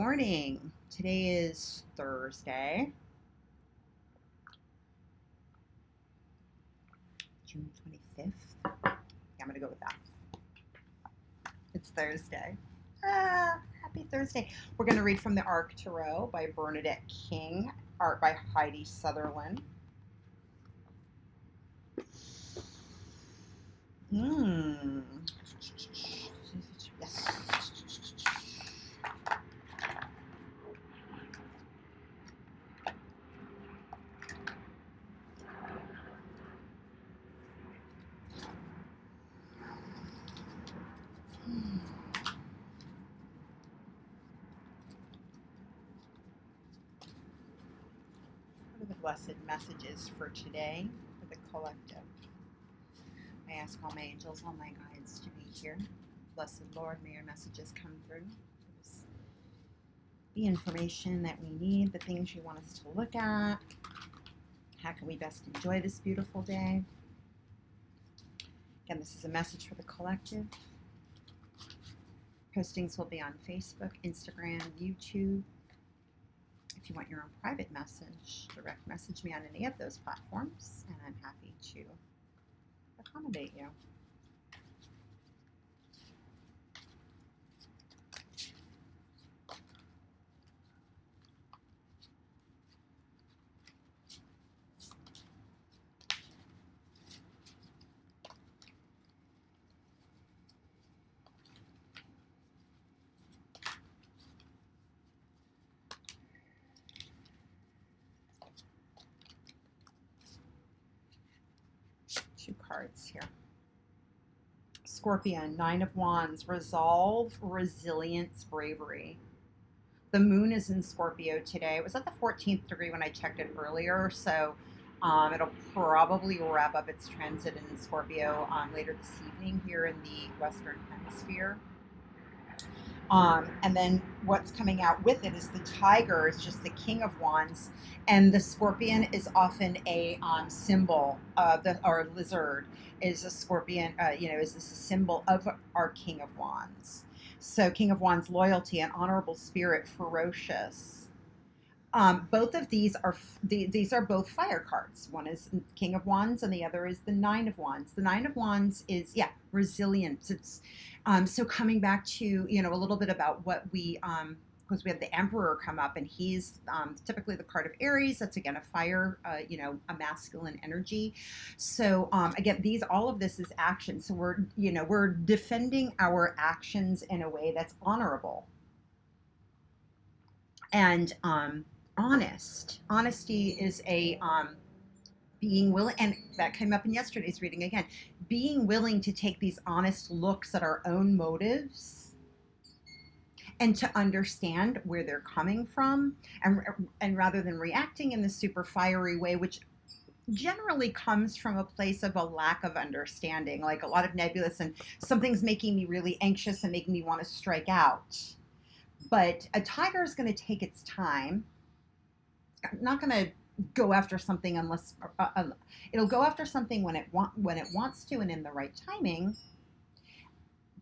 Morning. Today is Thursday, June 25th. Yeah, I'm going to go with that. It's Thursday. Happy Thursday. We're going to read from the Arc Tarot by Bernadette King, art by Heidi Sutherlin. Yes. What are the blessed messages for today for the collective? I ask all my angels, all my guides to be here. Blessed Lord, may your messages come through. Give us the information that we need, the things you want us to look at. How can we best enjoy this beautiful day? Again, this is a message for the collective. Postings will be on Facebook, Instagram, YouTube. If you want your own private message, direct message me on any of those platforms, and I'm happy to accommodate you. Two cards here. Scorpion, Nine of Wands, resolve, resilience, bravery. The moon is in Scorpio today. It was at the 14th degree when I checked it earlier, so it'll probably wrap up its transit in Scorpio later this evening here in the Western Hemisphere. And then what's coming out with it is the tiger is just the king of wands, and the scorpion is often a symbol of or lizard is a scorpion, is this a symbol of our king of wands. So king of wands, loyalty and honorable spirit, ferocious. Both of these are both fire cards. One is King of Wands and the other is the Nine of Wands. The Nine of Wands is resilience. It's so coming back to a little bit about what we because we have the Emperor come up, and he's typically the card of Aries. That's again a fire, a masculine energy. So again, all of this is action. So we're defending our actions in a way that's honorable and honest. Honesty is a being willing, and that came up in yesterday's reading again, being willing to take these honest looks at our own motives and to understand where they're coming from, and rather than reacting in the super fiery way, which generally comes from a place of a lack of understanding, like a lot of nebulous and something's making me really anxious and making me want to strike out. But a tiger is going to take its time. It's not going to go after something unless it'll go after something when it wants to and in the right timing.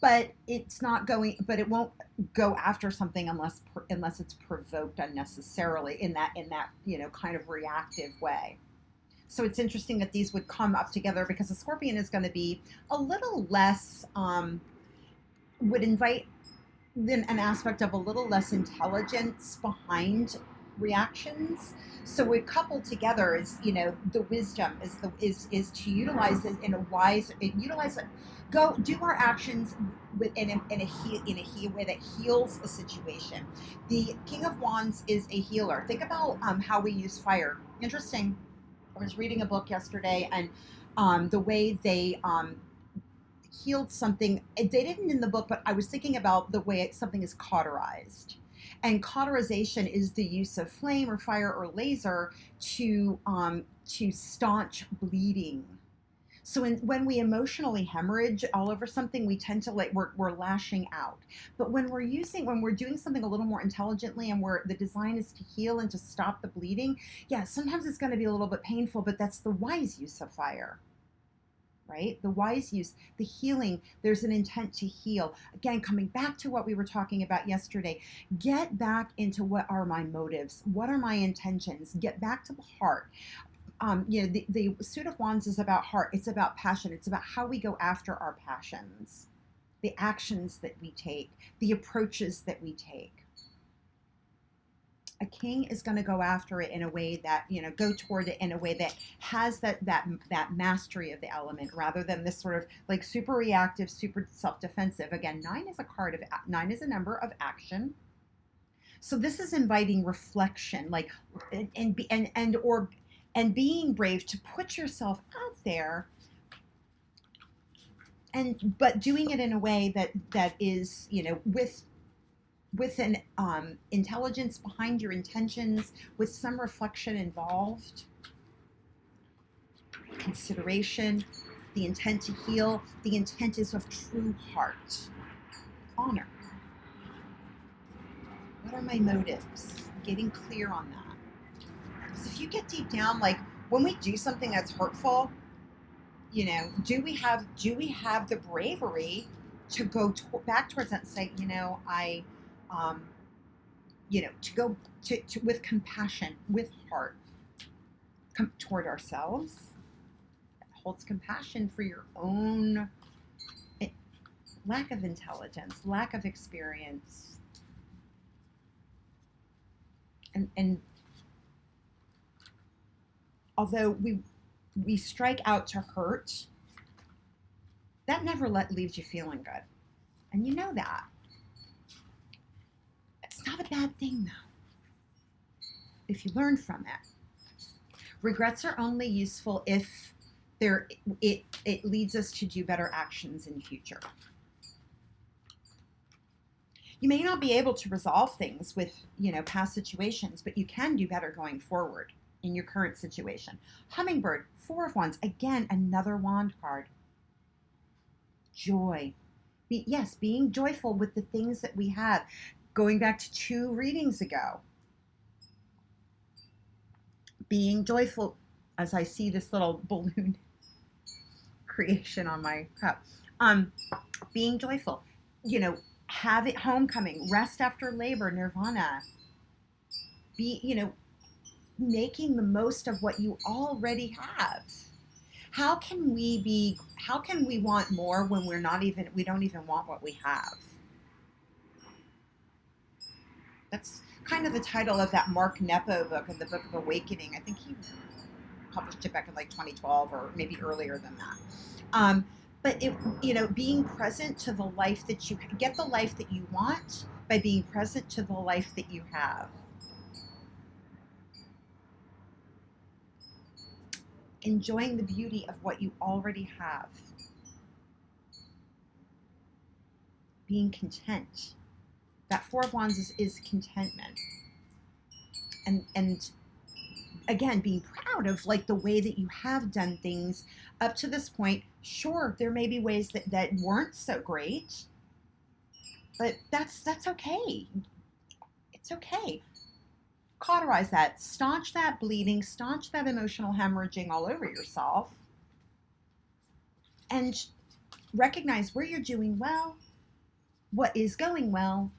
But it's not going. But it won't go after something unless it's provoked unnecessarily in that kind of reactive way. So it's interesting that these would come up together, because the Scorpion is going to be a little less would invite then an aspect of a little less intelligence behind reactions. So we couple together is the wisdom is to utilize it in a wise, utilize it, go do our actions in a way that heals a situation. The King of Wands is a healer. Think about how we use fire. Interesting. I was reading a book yesterday, and the way they healed something. They didn't in the book, but I was thinking about the way something is cauterized. And cauterization is the use of flame or fire or laser to staunch bleeding. So when we emotionally hemorrhage all over something, we tend to we're lashing out. But when we're doing something a little more intelligently, and where the design is to heal and to stop the bleeding, sometimes it's going to be a little bit painful, but that's the wise use of fire. right? The wise use, the healing, there's an intent to heal. Again, coming back to what we were talking about yesterday, get back into what are my motives? What are my intentions? Get back to the heart. The Suit of Wands is about heart. It's about passion. It's about how we go after our passions, the actions that we take, the approaches that we take. A king is going to go after it in a way that, go toward it in a way that has that mastery of the element, rather than this sort of like super reactive, super self-defensive. Again, 9 is a number of action. So this is inviting reflection, like, and being brave to put yourself out there, but doing it in a way that is, with an intelligence behind your intentions, with some reflection involved, consideration, the intent to heal. The intent is of true heart. Honor. What are my motives? Getting clear on that. Because if you get deep down, like when we do something that's hurtful, do we have the bravery to go back towards that and say, to go to with compassion, with heart, toward ourselves. It holds compassion for your own lack of intelligence, lack of experience, and although we strike out to hurt, that never leaves you feeling good, and you know that. It's not a bad thing, though, if you learn from it. Regrets are only useful if it leads us to do better actions in the future. You may not be able to resolve things with, past situations, but you can do better going forward in your current situation. Hummingbird, 4 of Wands, again, another wand card. Joy. Being joyful with the things that we have. Going back to 2 readings ago. Being joyful, as I see this little balloon creation on my cup. Being joyful. Have it homecoming, rest after labor, nirvana. Making the most of what you already have. How can we want more when we don't even want what we have? That's kind of the title of that Mark Nepo book, in the Book of Awakening. I think he published it back in like 2012 or maybe earlier than that. But being present to the life that you get, the life that you want by being present to the life that you have. Enjoying the beauty of what you already have. Being content. That 4 of Wands is contentment. And again, being proud of like the way that you have done things up to this point. Sure, there may be ways that weren't so great, but that's okay. It's okay. Cauterize that, staunch that bleeding, staunch that emotional hemorrhaging all over yourself, and recognize where you're doing well, what is going well,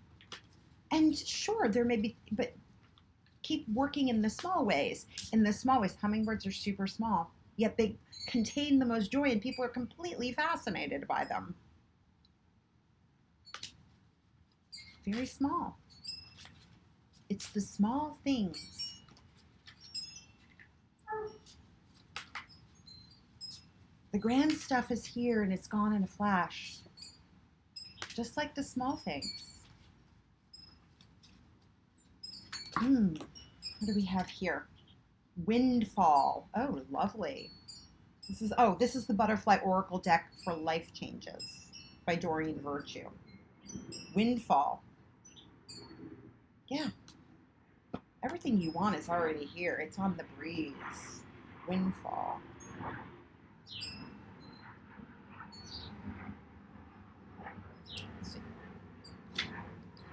and sure, there may be, but keep working in the small ways. Hummingbirds are super small, yet they contain the most joy, and people are completely fascinated by them. Very small. It's the small things. The grand stuff is here and it's gone in a flash. Just like the small things. What do we have here? Windfall. Oh, lovely. This is the Butterfly Oracle deck for Life Changes by Doreen Virtue. Windfall. Yeah. Everything you want is already here. It's on the breeze. Windfall.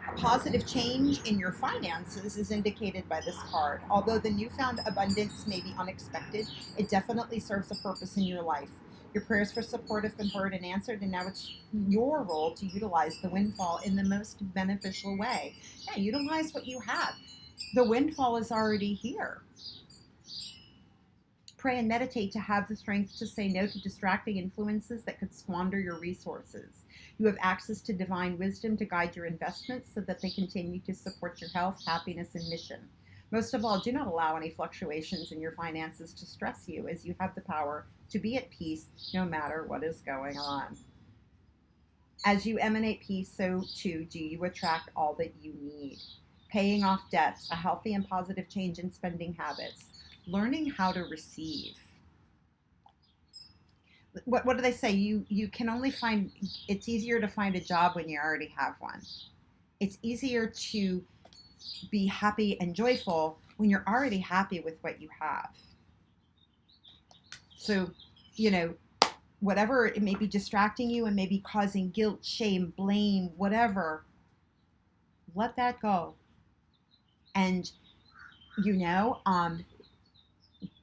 A positive change in your finances is indicated by this card. Although the newfound abundance may be unexpected, it definitely serves a purpose in your life. Your prayers for support have been heard and answered, and now it's your role to utilize the windfall in the most beneficial way. Yeah, utilize what you have. The windfall is already here. Pray and meditate to have the strength to say no to distracting influences that could squander your resources. You have access to divine wisdom to guide your investments so that they continue to support your health, happiness, and mission. Most of all, do not allow any fluctuations in your finances to stress you, as you have the power to be at peace no matter what is going on. As you emanate peace, so too do you attract all that you need. Paying off debts, a healthy and positive change in spending habits, learning how to receive. What do they say? You can only find, it's easier to find a job when you already have one. It's easier to be happy and joyful when you're already happy with what you have. So, whatever it may be distracting you and maybe causing guilt, shame, blame, whatever, let that go. And,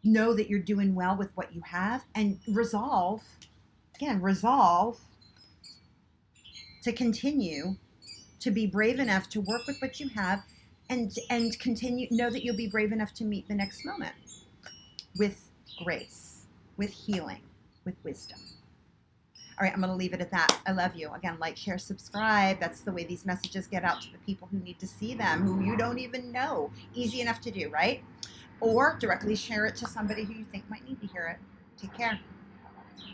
know that you're doing well with what you have, and resolve to continue to be brave enough to work with what you have, and continue, know that you'll be brave enough to meet the next moment with grace, with healing, with wisdom. All right, I'm going to leave it at that. I love you. Again, like, share, subscribe. That's the way these messages get out to the people who need to see them, who you don't even know. Easy enough to do, right? Or directly share it to somebody who you think might need to hear it. Take care.